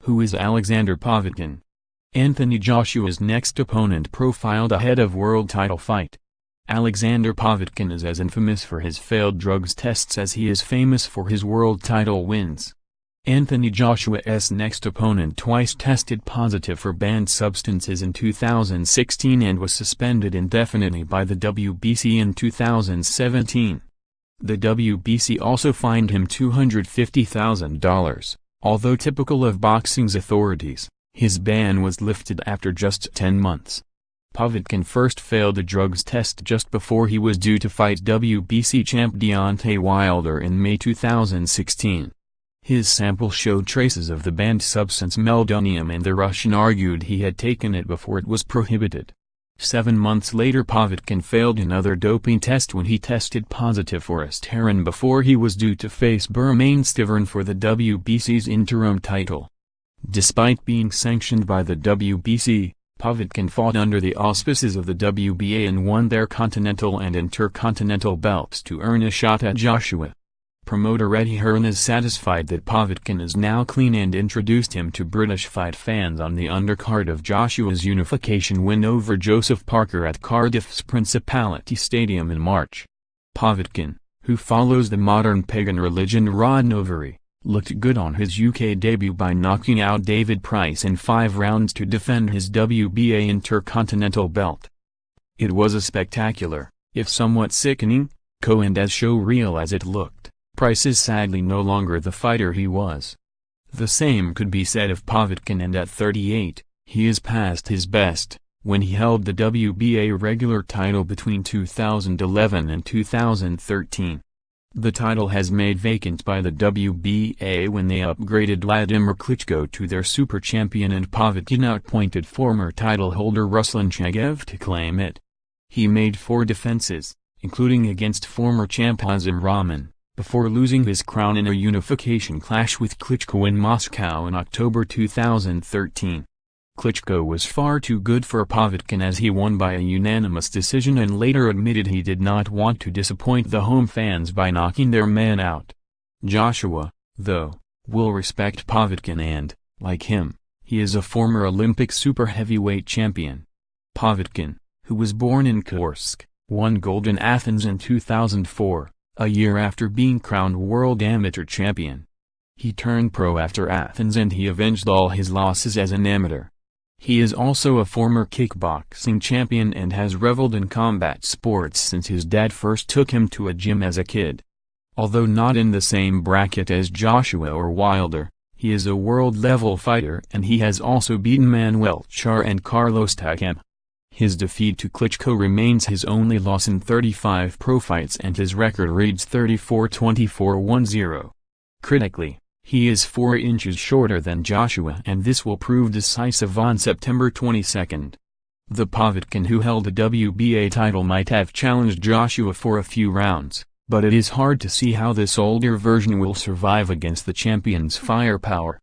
Who is Alexander Povetkin? Anthony Joshua's next opponent profiled ahead of world title fight. Alexander Povetkin is as infamous for his failed drugs tests as he is famous for his world title wins. Anthony Joshua's next opponent twice tested positive for banned substances in 2016 and was suspended indefinitely by the WBC in 2017. The WBC also fined him $250,000. Although typical of boxing's authorities, his ban was lifted after just 10 months. Povetkin first failed a drugs test just before he was due to fight WBC champ Deontay Wilder in May 2016. His sample showed traces of the banned substance meldonium and the Russian argued he had taken it before it was prohibited. 7 months later Povetkin failed another doping test when he tested positive for asterin before he was due to face Bermane Stiverne for the WBC's interim title. Despite being sanctioned by the WBC, Povetkin fought under the auspices of the WBA and won their continental and intercontinental belts to earn a shot at Joshua. Promoter Eddie Hearn is satisfied that Povetkin is now clean and introduced him to British fight fans on the undercard of Joshua's unification win over Joseph Parker at Cardiff's Principality Stadium in March. Povetkin, who follows the modern pagan religion Rodnovery, looked good on his UK debut by knocking out David Price in 5 rounds to defend his WBA Intercontinental belt. It was a spectacular, if somewhat sickening, and as showreel as it looked. Price is sadly no longer the fighter he was. The same could be said of Povetkin, and at 38, he is past his best, when he held the WBA regular title between 2011 and 2013. The title has made vacant by the WBA when they upgraded Vladimir Klitschko to their super champion, and Povetkin outpointed former title holder Ruslan Chagayev to claim it. He made 4 defenses, including against former champ Azim Rahman, before losing his crown in a unification clash with Klitschko in Moscow in October 2013. Klitschko was far too good for Povetkin as he won by a unanimous decision and later admitted he did not want to disappoint the home fans by knocking their man out. Joshua, though, will respect Povetkin and, like him, he is a former Olympic super heavyweight champion. Povetkin, who was born in Kursk, won gold in Athens in 2004. A year after being crowned world amateur champion. He turned pro after Athens and he avenged all his losses as an amateur. He is also a former kickboxing champion and has reveled in combat sports since his dad first took him to a gym as a kid. Although not in the same bracket as Joshua or Wilder, he is a world-level fighter and he has also beaten Manuel Charr and Carlos Takam. His defeat to Klitschko remains his only loss in 35 pro fights and his record reads 34-24-10. Critically, he is 4 inches shorter than Joshua and this will prove decisive on September 22. The Povetkin who held the WBA title might have challenged Joshua for a few rounds, but it is hard to see how this older version will survive against the champion's firepower.